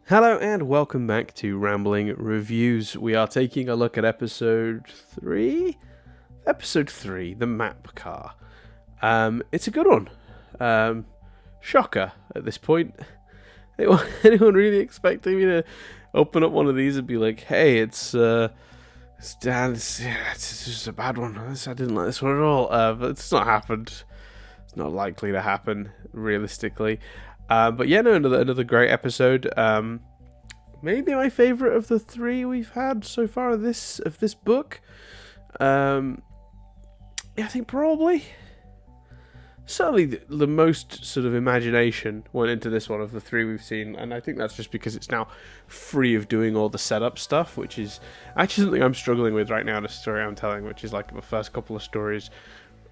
Hello and welcome back to Rambling Reviews. We are taking a look at episode 3? Episode 3, The Map Car. It's a good one. Shocker at this point. Anyone really expecting me to open up one of these and be like, hey, it's just a bad one. I didn't like this one at all. But it's not happened. It's not likely to happen, realistically. But yeah, no, another great episode. Maybe my favourite of the 3 we've had so far of this book. Yeah, I think probably. Certainly the most sort of imagination went into this one of the 3 we've seen, and I think that's just because it's now free of doing all the setup stuff, which is actually something I'm struggling with right now in a story I'm telling, which is like the first couple of stories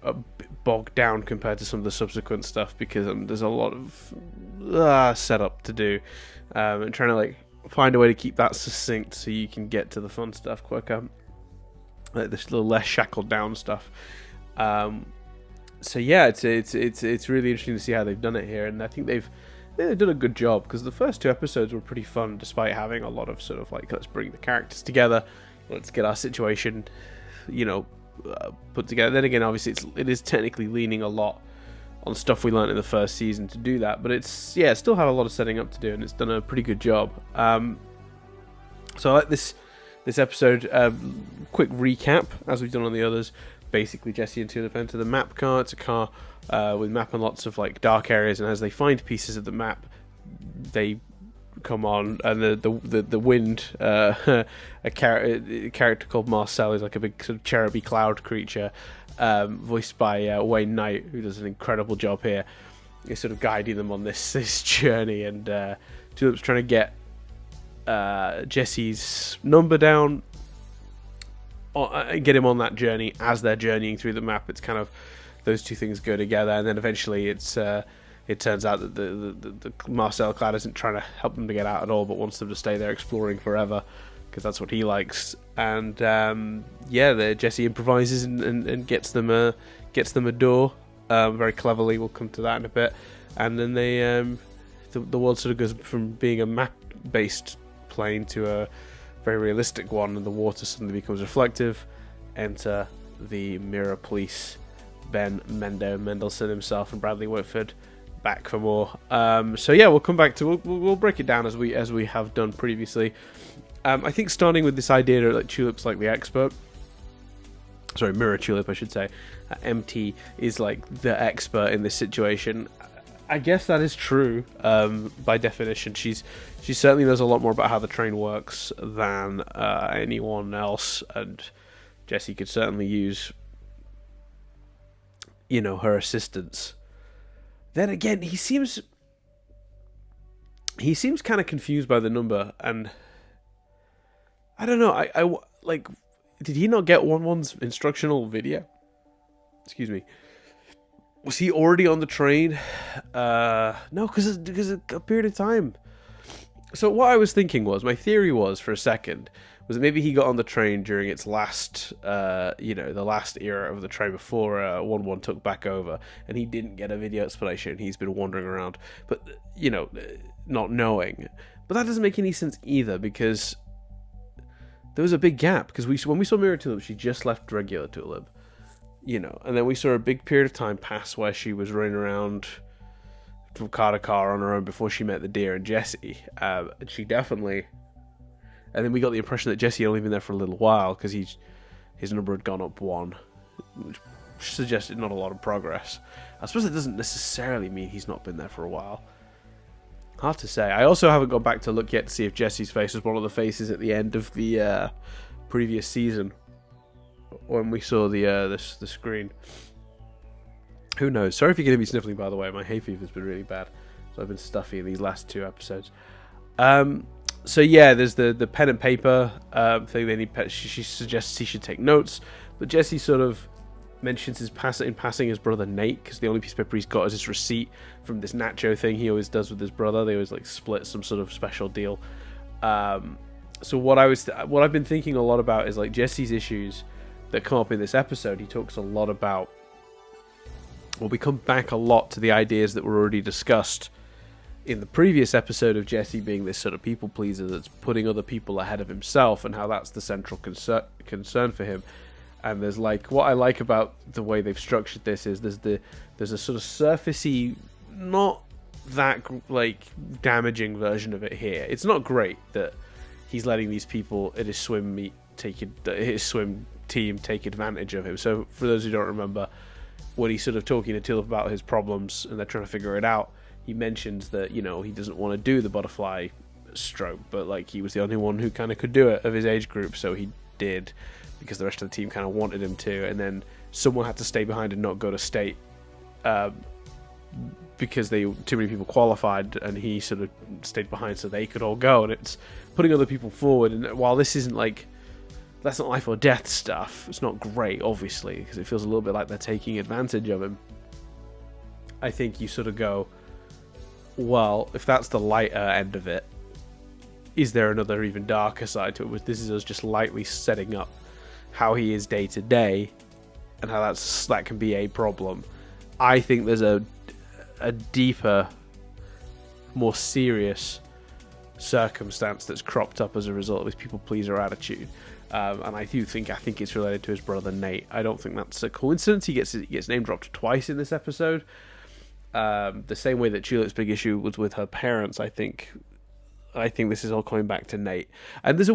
a bit bogged down compared to some of the subsequent stuff because there's a lot of setup to do, and trying to like find a way to keep that succinct so you can get to the fun stuff quicker, like this little less shackled down stuff. So yeah, it's really interesting to see how they've done it here, and I think they've done a good job because the first 2 episodes were pretty fun despite having a lot of sort of like, let's bring the characters together, let's get our situation, put together. Then again, obviously it is technically leaning a lot on stuff we learned in the first season to do that, but it still had a lot of setting up to do, and it's done a pretty good job. So I like this episode. Quick recap, as we've done on the others. Basically, Jesse and Tulip enter the map car. It's a car with map and lots of like dark areas, and as they find pieces of the map, they come on, and the wind. A character called Marcel is like a big sort of cheruby cloud creature, voiced by Wayne Knight, who does an incredible job here. He's sort of guiding them on this journey, and Tulip's trying to get Jesse's number down. Get him on that journey as they're journeying through the map. It's kind of those two things go together, and then eventually it turns out that the Marcel Cloud isn't trying to help them to get out at all, but wants them to stay there exploring forever because that's what he likes. And Jesse improvises and gets them a door very cleverly. We'll come to that in a bit. And then they the world sort of goes from being a map-based plane to a very realistic one, and the water suddenly becomes reflective. Enter the Mirror Police, Ben Mendelsohn himself, and Bradley Whitford back for more. So yeah, we'll come back to we'll break it down as we have done previously. I think starting with this idea that like Tulip's like the expert. Sorry, Mirror Tulip, I should say. MT is like the expert in this situation. I guess that is true. By definition, she certainly knows a lot more about how the train works than anyone else, and Jesse could certainly use, her assistance. Then again, he seems kind of confused by the number, and I don't know. I like, did he not get 1-1's instructional video? Excuse me. Was he already on the train? No, because a period of time. So what I was thinking was, my theory was for a second, was that maybe he got on the train during its last, the last era of the train before 1-1 took back over, and he didn't get a video explanation. He's been wandering around, but not knowing. But that doesn't make any sense either, because there was a big gap. Because when we saw Mirror Tulip, she just left regular Tulip. And then we saw a big period of time pass where she was running around from car to car on her own before she met the deer and Jesse. And she definitely... And then we got the impression that Jesse had only been there for a little while because his number had gone up 1, which suggested not a lot of progress. I suppose it doesn't necessarily mean he's not been there for a while. Hard to say. I also haven't gone back to look yet to see if Jesse's face was one of the faces at the end of the previous season, when we saw the screen. Who knows? Sorry if you're going to be sniffling, by the way. My hay fever's been really bad, so I've been stuffy in these last 2 episodes. So yeah, there's the pen and paper thing. They need. She suggests he should take notes, but Jesse sort of mentions in passing his brother Nate, because the only piece of paper he's got is his receipt from this nacho thing he always does with his brother. They always like split some sort of special deal. So what I've been thinking a lot about is like Jesse's issues that come up in this episode. He talks a lot about, well, we come back a lot to the ideas that were already discussed in the previous episode of Jesse being this sort of people pleaser that's putting other people ahead of himself, and how that's the central concern for him. And there's like, what I like about the way they've structured this is there's a sort of surfacey, not that like damaging version of it here. It's not great that he's letting these people at his swim meet his swim team take advantage of him. So for those who don't remember, when he's sort of talking to Tulip about his problems and they're trying to figure it out, he mentions that, you know, he doesn't want to do the butterfly stroke, but like he was the only one who kind of could do it of his age group, so he did, because the rest of the team kind of wanted him to, and then someone had to stay behind and not go to state because too many people qualified, and he sort of stayed behind so they could all go. And it's putting other people forward, and while this isn't like, that's not life or death stuff, it's not great obviously, because it feels a little bit like they're taking advantage of him. I think you sort of go, well, if that's the lighter end of it, is there another even darker side to it? This is us just lightly setting up how he is day to day, and how that can be a problem. I think there's a deeper, more serious circumstance that's cropped up as a result of his people pleaser attitude, and I think it's related to his brother Nate. I don't think that's a coincidence. He gets name dropped twice in this episode, the same way that Tulip's big issue was with her parents. I think this is all coming back to Nate. And there's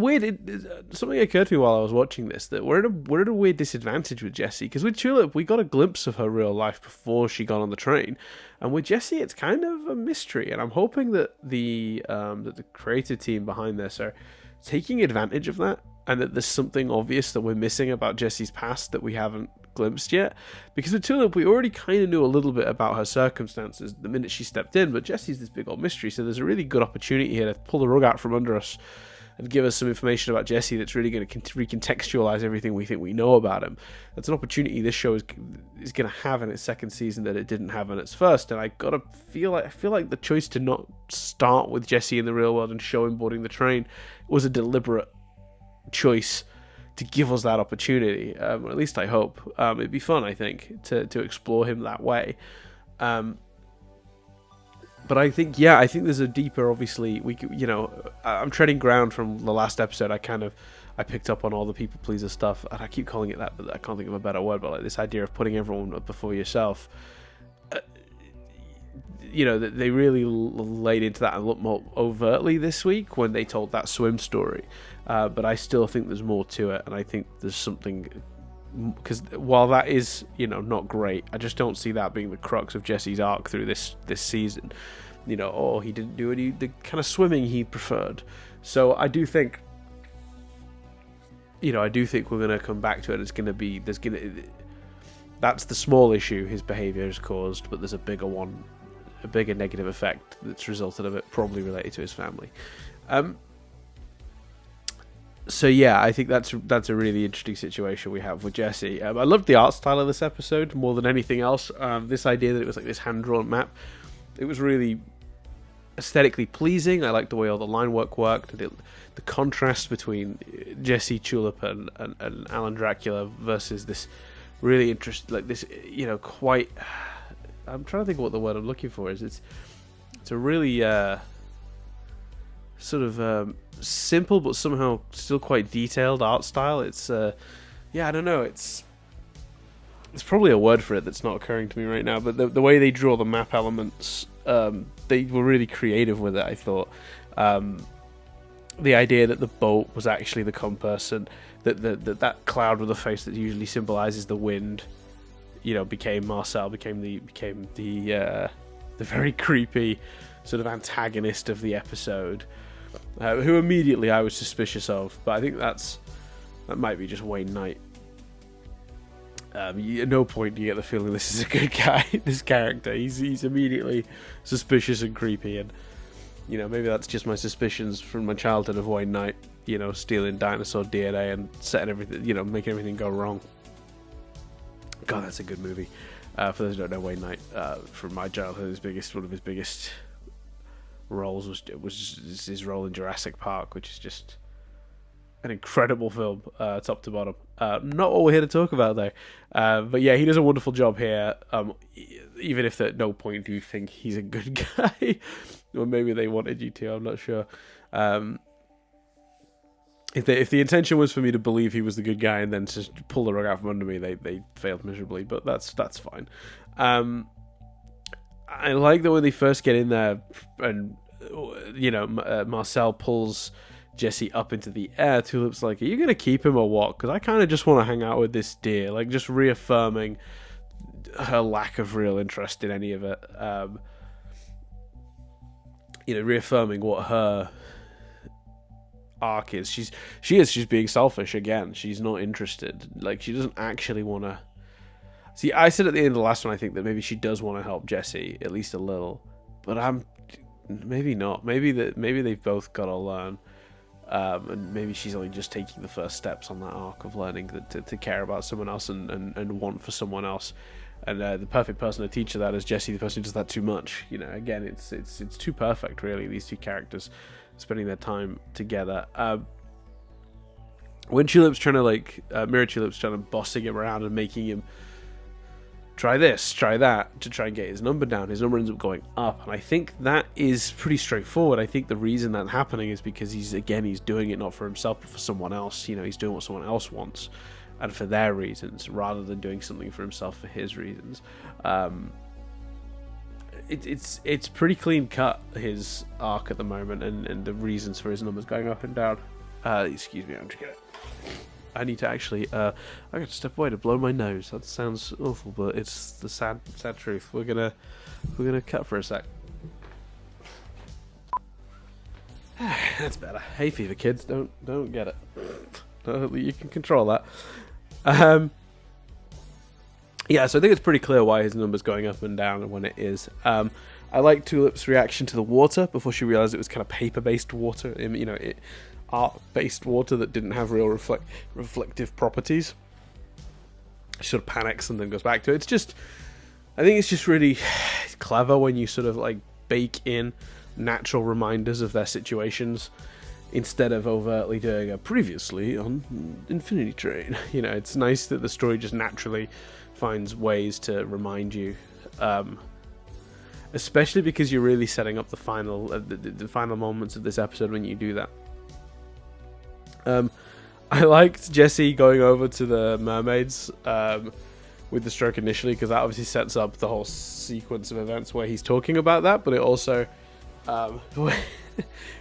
something occurred to me while I was watching this, that we're at a weird disadvantage with Jesse, because with Tulip we got a glimpse of her real life before she got on the train, and with Jesse it's kind of a mystery. And I'm hoping that the creative team behind this are taking advantage of that, and that there's something obvious that we're missing about Jesse's past that we haven't glimpsed yet. Because with Tulip, we already kind of knew a little bit about her circumstances the minute she stepped in, but Jesse's this big old mystery, so there's a really good opportunity here to pull the rug out from under us and give us some information about Jesse that's really going to recontextualize everything we think we know about him. That's an opportunity this show is going to have in its second season that it didn't have in its first, and I feel like the choice to not start with Jesse in the real world and show him boarding the train was a deliberate choice to give us that opportunity, or at least I hope. It'd be fun, I think, to explore him that way. But I think there's a deeper, obviously, I'm treading ground from the last episode. I picked up on all the people pleaser stuff, and I keep calling it that, but I can't think of a better word, but like this idea of putting everyone before yourself. They really laid into that a lot more overtly this week when they told that swim story. But I still think there's more to it, and I think there's something, because while that is, not great, I just don't see that being the crux of Jesse's arc through this season. He didn't do the kind of swimming he preferred. So I do think, we're going to come back to it. That's the small issue his behaviour has caused, but there's a bigger one, a bigger negative effect that's resulted of it, probably related to his family. So yeah, I think that's a really interesting situation we have with Jesse. I loved the art style of this episode more than anything else. This idea that it was like this hand-drawn map, it was really aesthetically pleasing. I liked the way all the line work worked. The contrast between Jesse, Tulip, and Alan Dracula versus this really interesting, like this, quite. I'm trying to think of what the word I'm looking for is. It's a really sort of simple but somehow still quite detailed art style. It's I don't know, it's probably a word for it that's not occurring to me right now, but the way they draw the map elements, they were really creative with it, I thought. The idea that the boat was actually the compass, and that cloud with a face that usually symbolizes the wind, became Marcel, became the very creepy sort of antagonist of the episode, who immediately I was suspicious of, but I think that might be just Wayne Knight. At no point do you get the feeling this is a good guy. This character, he's immediately suspicious and creepy, and maybe that's just my suspicions from my childhood of Wayne Knight, stealing dinosaur DNA and setting everything, making everything go wrong. God, that's a good movie. For those who don't know, Wayne Knight, from my childhood, one of his biggest roles was his role in Jurassic Park, which is just an incredible film, top to bottom. Not what we're here to talk about, though. But yeah, he does a wonderful job here. Even if at no point do you think he's a good guy, or maybe they wanted you to, I'm not sure. If the intention was for me to believe he was the good guy and then just pull the rug out from under me, they failed miserably. But that's fine. I like that when they first get in there, and Marcel pulls Jesse up into the air. Tulip's like, "Are you gonna keep him or what? Because I kind of just want to hang out with this deer." Like, just reaffirming her lack of real interest in any of it. Reaffirming what her arc is. She's being selfish again. She's not interested. Like, she doesn't actually want to. See, I said at the end of the last one, I think that maybe she does want to help Jesse at least a little, but maybe not. Maybe they've both got to learn. And maybe she's only just taking the first steps on that arc of learning to care about someone else and want for someone else. And the perfect person to teach her that is Jesse, the person who does that too much. Again, it's too perfect, really. These two characters spending their time together. When Tulip's trying to Mirror Tulip's trying to bossing him around and making him try this, try that, to try and get his number down. His number ends up going up, and I think that is pretty straightforward. I think the reason that's happening is because he's doing it not for himself, but for someone else. He's doing what someone else wants, and for their reasons, rather than doing something for himself for his reasons. It's pretty clean cut, his arc at the moment, and the reasons for his numbers going up and down. Excuse me, I'm just gonna. I need to actually, I got to step away to blow my nose. That sounds awful, but it's the sad truth. We're gonna cut for a sec. That's better. Hay fever, kids. Don't get it. You can control that. Yeah, so I think it's pretty clear why his number's going up and down and when it is. I like Tulip's reaction to the water before she realized it was kind of paper-based water. Art-based water that didn't have real reflective properties. She sort of panics and then goes back to it. I think it's just really clever when you sort of bake in natural reminders of their situations instead of overtly doing a previously on Infinity Train. It's nice that the story just naturally finds ways to remind you, especially because you're really setting up the final moments of this episode when you do that. I liked Jesse going over to the mermaids with the stroke initially, because that obviously sets up the whole sequence of events where he's talking about that, but it also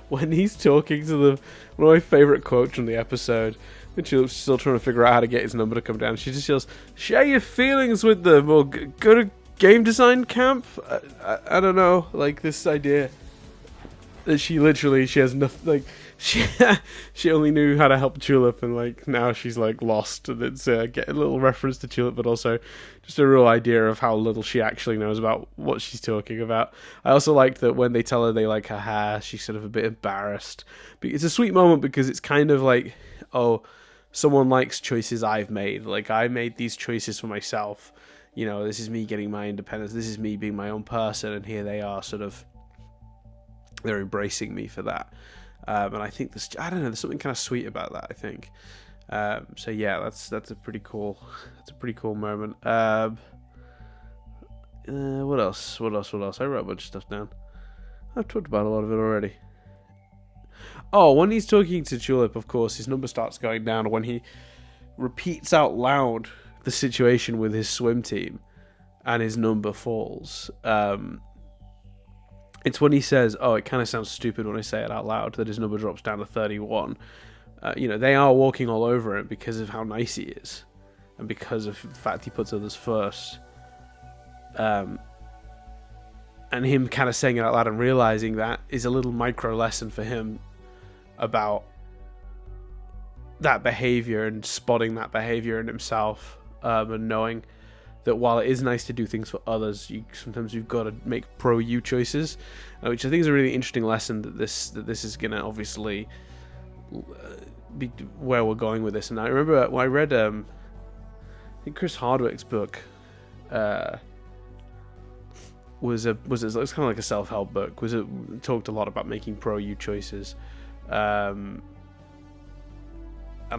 when he's talking to them, one of my favourite quotes from the episode, when she's still trying to figure out how to get his number to come down, she just yells, "Share your feelings with them, or go to game design camp." I don't know, this idea that she has nothing, she only knew how to help Tulip, and now she's lost, and it's get a little reference to Tulip, but also just a real idea of how little she actually knows about what she's talking about. I also liked that when they tell her they like her hair, she's sort of a bit embarrassed. But it's a sweet moment because it's kind of oh, someone likes choices I've made. I made these choices for myself. This is me getting my independence. This is me being my own person, and here they are they're embracing me for that. And I think there's something kind of sweet about that, I think. So yeah, that's a pretty cool moment. What else? I wrote a bunch of stuff down. I've talked about a lot of it already. Oh, when he's talking to Tulip, of course, his number starts going down when he repeats out loud the situation with his swim team, and his number falls. It's when he says, "Oh, it kind of sounds stupid when I say it out loud," that his number drops down to 31. They are walking all over it because of how nice he is, and because of the fact he puts others first. And him kind of saying it out loud and realizing that is a little micro lesson for him about that behavior and spotting that behavior in himself, and knowing that while it is nice to do things for others, sometimes you've got to make pro-you choices, which I think is a really interesting lesson that this is going to obviously be where we're going with this. And I remember when I read, I think Chris Hardwick's book was kind of like a self-help book. It talked a lot about making pro-you choices.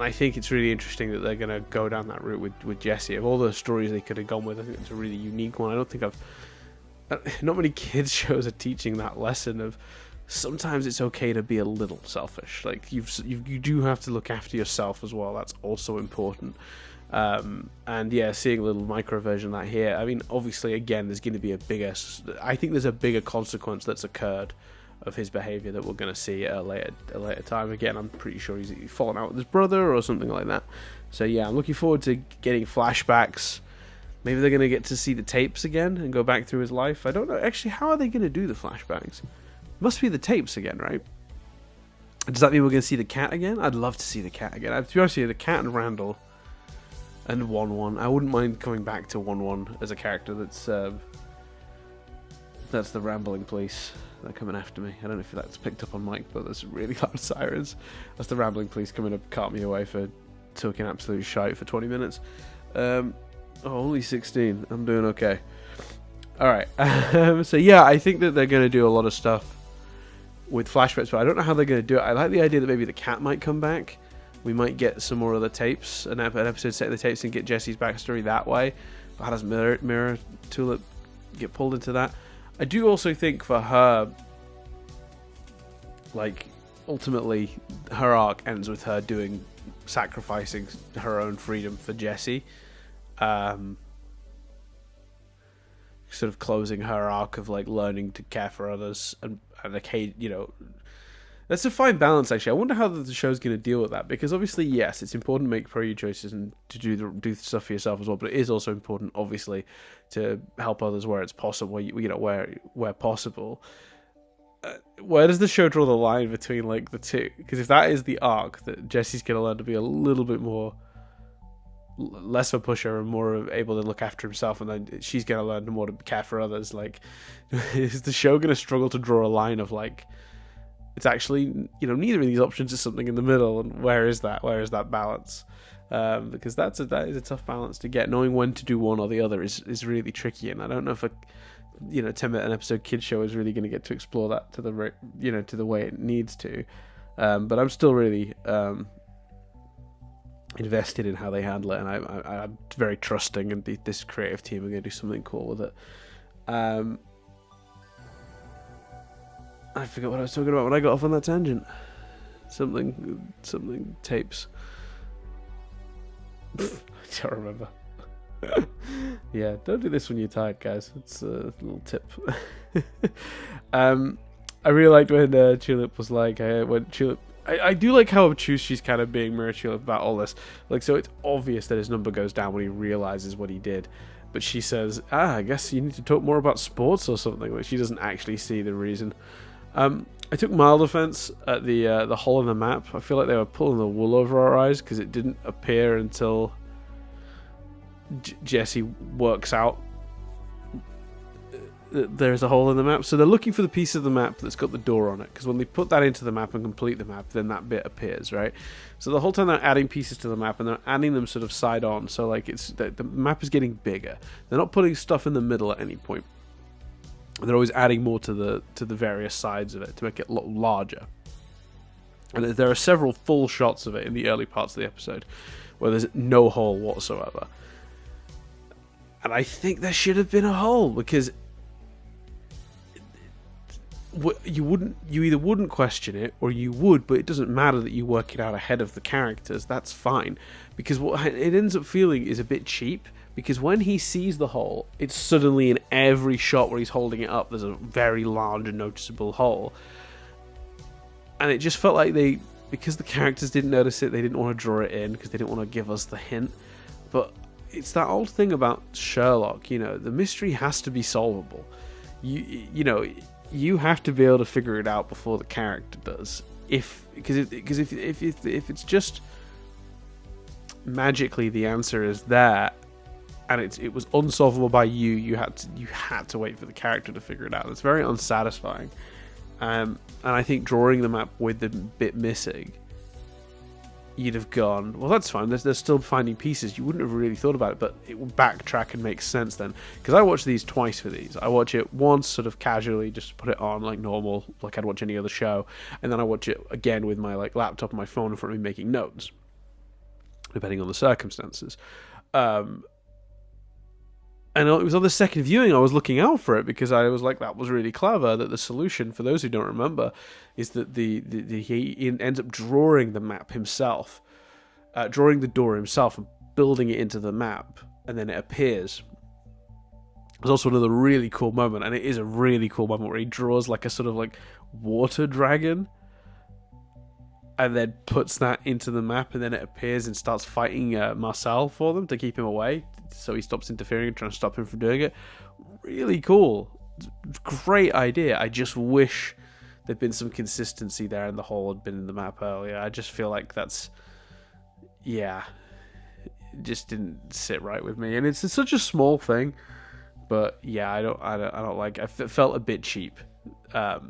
I think it's really interesting that they're going to go down that route with Jesse. Of all the stories they could have gone with, I think it's a really unique one. I don't think not many kids shows are teaching that lesson of sometimes it's okay to be a little selfish. Like you do have to look after yourself as well. That's also important. And yeah, seeing a little micro version of that here. I mean, obviously, again, there's going to be I think there's a bigger consequence that's occurred of his behavior that we're going to see at a later time. Again, I'm pretty sure he's fallen out with his brother or something like that. So yeah, I'm looking forward to getting flashbacks. Maybe they're going to get to see the tapes again and go back through his life. I don't know. Actually, how are they going to do the flashbacks? Must be the tapes again, right? Does that mean we're going to see the cat again? I'd love to see the cat again. To be honest with you, the cat and Randall and 1-1. I wouldn't mind coming back to 1-1 as a character that's the rambling police. They're coming after me. I don't know if that's picked up on mic, but there's really loud sirens. That's the rambling police coming to cart me away for talking absolute shite for 20 minutes. Only 16. I'm doing okay. Alright. So yeah, I think that they're going to do a lot of stuff with flashbacks, but I don't know how they're going to do it. I like the idea that maybe the cat might come back. We might get some more of the tapes, an episode set of the tapes, and get Jesse's backstory that way. But how does Mirror Tulip get pulled into that? I do also think for her, like, ultimately, her arc ends with her sacrificing her own freedom for Jesse. Sort of closing her arc of, like, learning to care for others and that's a fine balance, actually. I wonder how the show's going to deal with that, because obviously, yes, it's important to make pro choices and to do stuff for yourself as well, but it is also important, obviously, to help others where it's possible, where possible. Where does the show draw the line between, like, the two? Because if that is the arc, that Jesse's going to learn to be a little bit more less of a pusher and more able to look after himself, and then she's going to learn more to care for others, like, is the show going to struggle to draw a line of, like, it's actually, neither of these options is something in the middle, and where is that balance? Because that is a tough balance to get. Knowing when to do one or the other is really tricky, and I don't know if a 10-minute episode kid show is really going to get to explore that to the way it needs to. But I'm still really invested in how they handle it, and I'm very trusting, and this creative team are going to do something cool with it. I forgot what I was talking about when I got off on that tangent. Something tapes. I don't remember. Yeah, don't do this when you're tired, guys. It's a little tip. I really liked when Tulip was like, I do like how obtuse she's kind of being Mirror Tulip about all this. Like, so it's obvious that his number goes down when he realizes what he did. But she says, I guess you need to talk more about sports or something. Like, she doesn't actually see the reason. I took mild offense at the hole in the map. I feel like they were pulling the wool over our eyes because it didn't appear until Jesse works out that there's a hole in the map. So they're looking for the piece of the map that's got the door on it, because when they put that into the map and complete the map, then that bit appears, right? So the whole time they're adding pieces to the map, and they're adding them sort of side on. So like the map is getting bigger. They're not putting stuff in the middle at any point. They're always adding more to the various sides of it to make it look larger. And there are several full shots of it in the early parts of the episode where there's no hole whatsoever. And I think there should have been a hole, because you either wouldn't question it or you would, but it doesn't matter that you work it out ahead of the characters. That's fine, because what it ends up feeling is a bit cheap. Because when he sees the hole, it's suddenly in every shot where he's holding it up, there's a very large and noticeable hole. And it just felt like because the characters didn't notice it, they didn't want to draw it in, because they didn't want to give us the hint. But it's that old thing about Sherlock, the mystery has to be solvable. You have to be able to figure it out before the character does. Because if it's just magically the answer is there, and it was unsolvable by you had to wait for the character to figure it out. It's very unsatisfying. And I think drawing the map with the bit missing, you'd have gone, well, that's fine. They're still finding pieces. You wouldn't have really thought about it, but it will backtrack and make sense then. Because I watch these twice for these. I watch it once sort of casually, just put it on like normal, like I'd watch any other show. And then I watch it again with my like laptop and my phone in front of me making notes. depending on the circumstances. And it was on the second viewing I was looking out for it, because I was like, that was really clever. That the solution, for those who don't remember, is that he ends up drawing the map himself, drawing the door himself and building it into the map, and then it appears. There's also another really cool moment, and it is a really cool moment, where he draws like a sort of like water dragon, and then puts that into the map, and then it appears and starts fighting Marcel for them to keep him away, so he stops interfering and trying to stop him from doing it. Really cool. Great idea. I just wish there'd been some consistency there and the hole had been in the map earlier. I just feel like that's... yeah. It just didn't sit right with me. And it's such a small thing, but yeah, I don't like it. It felt a bit cheap. But,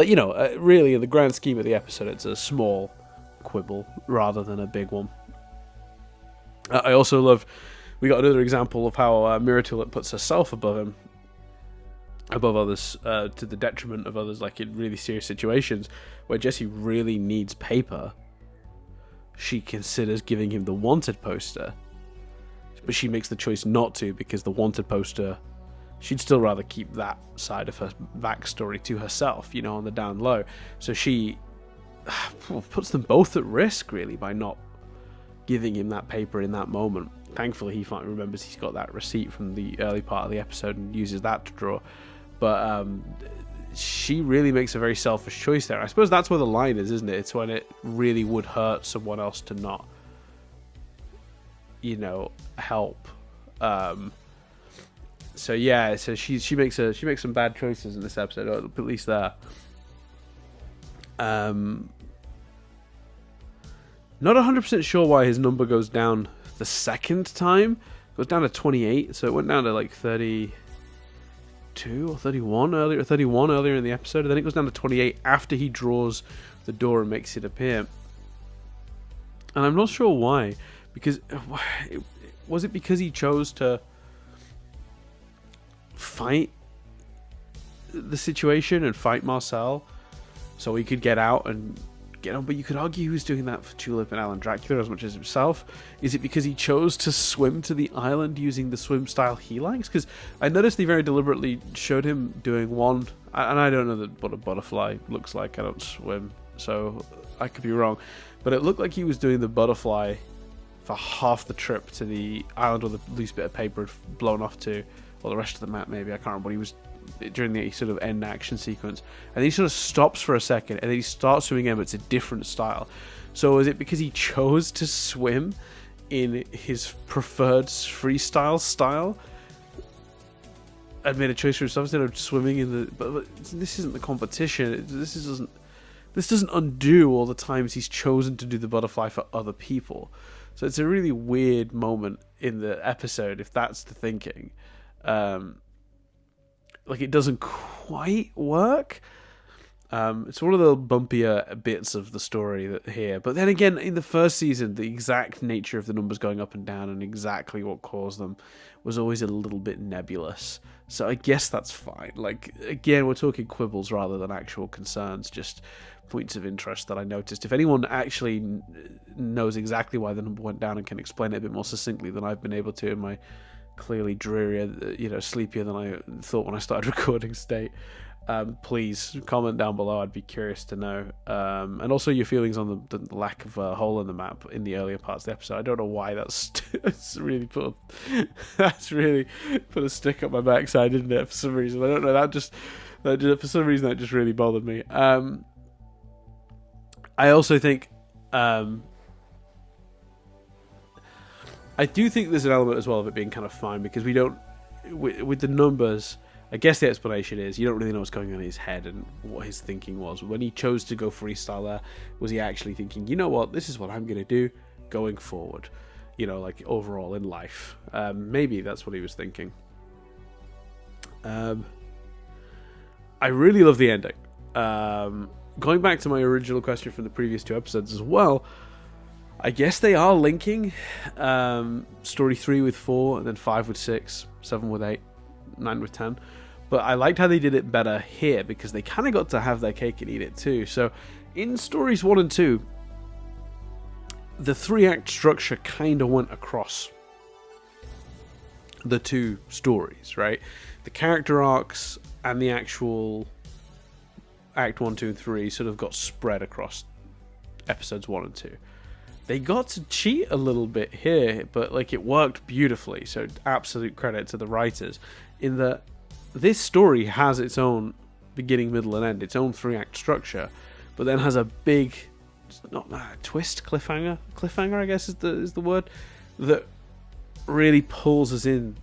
you know, really, in the grand scheme of the episode, it's a small quibble rather than a big one. I also love... we got another example of how Miratulip puts herself above others, to the detriment of others, like in really serious situations where Jesse really needs paper. She considers giving him the wanted poster, but she makes the choice not to, because the wanted poster, she'd still rather keep that side of her backstory to herself, you know, on the down low. So she puts them both at risk, really, by not giving him that paper in that moment. Thankfully, he finally remembers he's got that receipt from the early part of the episode and uses that to draw. But she really makes a very selfish choice there. I suppose that's where the line is, isn't it? It's when it really would hurt someone else to not, you know, help. So yeah, so she makes some bad choices in this episode, or at least there. Not 100% sure why his number goes down the second time. It goes down to 28, so it went down to like 32 or 31 earlier in the episode, and then it goes down to 28 after he draws the door and makes it appear. And I'm not sure why, because was it because he chose to fight the situation and fight Marcel so he could get out and get on? But you could argue he was doing that for Tulip and Alan Dracula as much as himself. Is it because he chose to swim to the island using the swim style he likes? Because I noticed they very deliberately showed him doing one, and I don't know what a butterfly looks like. I don't swim, so I could be wrong, but it looked like he was doing the butterfly for half the trip to the island where the loose bit of paper had blown off to, or the rest of the map maybe, I can't remember what he was during the sort of end action sequence, and then he sort of stops for a second and then he starts swimming again, but it's a different style. So is it because he chose to swim in his preferred freestyle style and made a choice for himself instead of swimming in the... but this isn't the competition. This doesn't undo all the times he's chosen to do the butterfly for other people. So it's a really weird moment in the episode if that's the thinking. Like, it doesn't quite work. It's one of the bumpier bits of the story that here. But then again, in the first season, the exact nature of the numbers going up and down and exactly what caused them was always a little bit nebulous. So I guess that's fine. Like, again, we're talking quibbles rather than actual concerns, just points of interest that I noticed. If anyone actually knows exactly why the number went down and can explain it a bit more succinctly than I've been able to in my clearly drearier, you know, sleepier than I thought when I started recording state, please comment down below. I'd be curious to know. And also your feelings on the lack of a hole in the map in the earlier parts of the episode. I don't know why that's really put a stick up my backside, didn't it? For some reason, I don't know. For some reason that just really bothered me. I also think I do think there's an element as well of it being kind of fine, because we don't, with the numbers, I guess the explanation is you don't really know what's going on in his head and what his thinking was. When he chose to go freestyle there, was he actually thinking, you know what, this is what I'm going to do going forward, you know, like overall in life? Maybe that's what he was thinking. I really love the ending. Going back to my original question from the previous two episodes as well, I guess they are linking story 3 with 4, and then 5 with 6, 7 with 8, 9 with 10. But I liked how they did it better here, because they kind of got to have their cake and eat it too. So in stories 1 and 2, the 3-act structure kind of went across the two stories, right? The character arcs and the actual Act 1, 2, and 3 sort of got spread across episodes 1 and 2. They got to cheat a little bit here, but like it worked beautifully, so absolute credit to the writers in that this story has its own beginning, middle, and end, its own 3-act structure, but then has a big, not twist, cliffhanger I guess is the word, that really pulls us in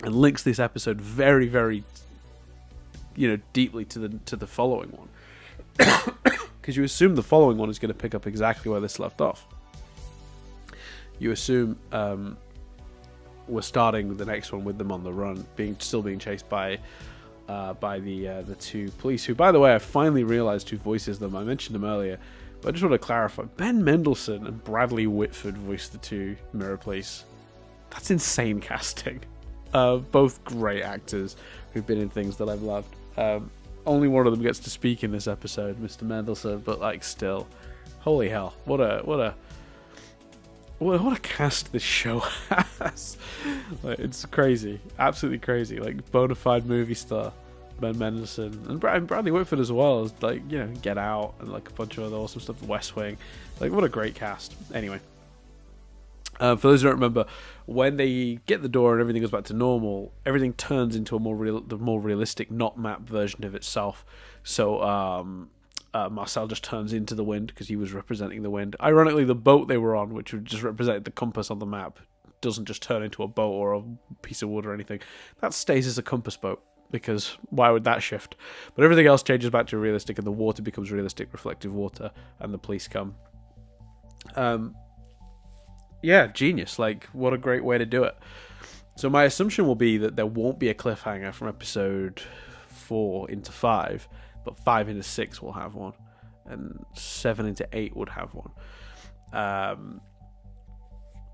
and links this episode very, very, deeply to the following one. Because you assume the following one is going to pick up exactly where this left off. You assume we're starting the next one with them on the run, still being chased by the two police, who, by the way, I finally realized who voices them. I mentioned them earlier, but I just want to clarify. Ben Mendelsohn and Bradley Whitford voiced the two Mirror Police. That's insane casting. Both great actors who've been in things that I've loved. Only one of them gets to speak in this episode, Mr. Mendelsohn, but like still, holy hell, what a cast this show has. Like, it's crazy, absolutely crazy. Like bona fide movie star Ben Mendelsohn and Bradley Whitford as well as Get Out and like a bunch of other awesome stuff. The West Wing, like what a great cast. Anyway. For those who don't remember, when they get the door and everything goes back to normal, everything turns into the more realistic, not map version of itself. So Marcel just turns into the wind because he was representing the wind. Ironically, the boat they were on, which just represented the compass on the map, doesn't just turn into a boat or a piece of wood or anything. That stays as a compass boat, because why would that shift? But everything else changes back to realistic, and the water becomes realistic, reflective water, and the police come. Yeah, genius. Like, what a great way to do it. So my assumption will be that there won't be a cliffhanger from episode 4 into 5, but 5 into 6 will have one, and 7 into 8 would have one.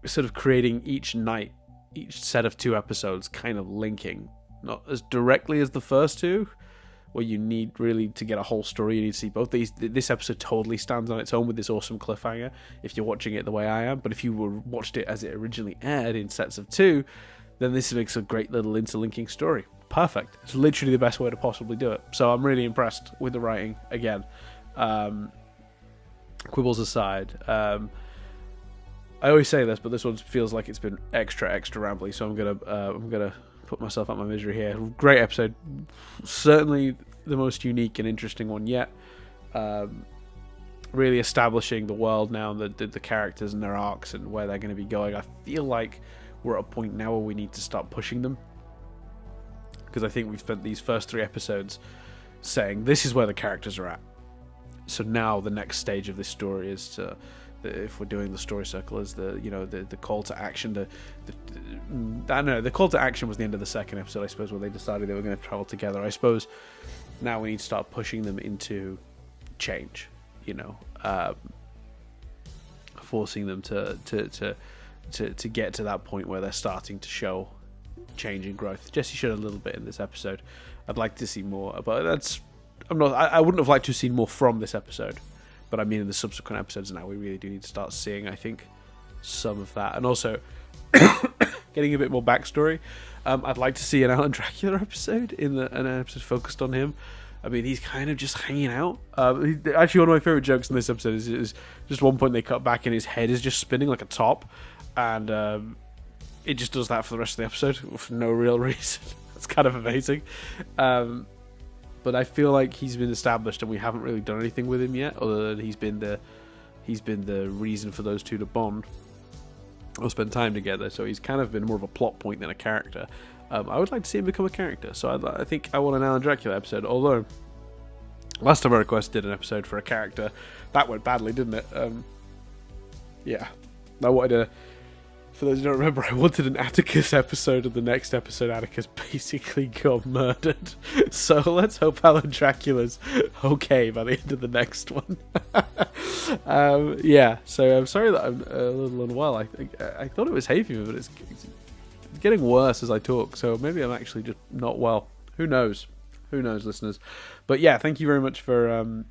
Sort of creating each night, each set of 2 episodes kind of linking, not as directly as the first 2, where you need really to get a whole story, you need to see both these. This episode totally stands on its own with this awesome cliffhanger if you're watching it the way I am, but if you watched it as it originally aired in sets of 2, then this makes a great little interlinking story. Perfect. It's literally the best way to possibly do it. So I'm really impressed with the writing again. Quibbles aside, I always say this, but this one feels like it's been extra rambly, so I'm gonna put myself out my misery here. Great episode, certainly the most unique and interesting one yet. Really establishing the world now, the characters and their arcs and where they're going to be going. I feel like we're at a point now where we need to start pushing them, because I think we've spent these first 3 episodes saying this is where the characters are at. So now the next stage of this story is to, if we're doing the story circle, is the call to action. The call to action was the end of the second episode, I suppose, where they decided they were going to travel together. I suppose now we need to start pushing them into change, forcing them to get to that point where they're starting to show change and growth. Jesse showed a little bit in this episode. I'd like to see more, but I wouldn't have liked to have seen more from this episode. But I mean, in the subsequent episodes now, we really do need to start seeing, I think, some of that. And also, getting a bit more backstory. I'd like to see an Alan Dracula episode, an episode focused on him. I mean, he's kind of just hanging out. Actually, one of my favourite jokes in this episode is just one point they cut back and his head is just spinning like a top. And it just does that for the rest of the episode for no real reason. It's kind of amazing. But I feel like he's been established and we haven't really done anything with him yet, other than he's been the reason for those two to bond or spend time together. So he's kind of been more of a plot point than a character. I would like to see him become a character. So I think I want an Alan Dracula episode. Although last time I requested an episode for a character, that went badly, didn't it? Yeah, I wanted to. For those who don't remember, I wanted an Atticus episode, and the next episode, Atticus basically got murdered. So let's hope Alan Dracula's okay by the end of the next one. Yeah, so I'm sorry that I'm a little unwell. I thought it was hay fever, but it's getting worse as I talk, so maybe I'm actually just not well. Who knows? Who knows, listeners? But yeah, thank you very much for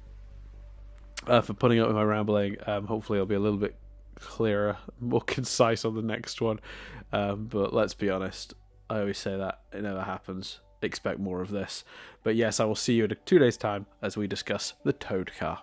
for putting up with my rambling. Hopefully I'll be a little bit clearer, more concise on the next one. But let's be honest, I always say that it never happens. Expect more of this. But yes, I will see you in 2 days' time as we discuss the Toad Car.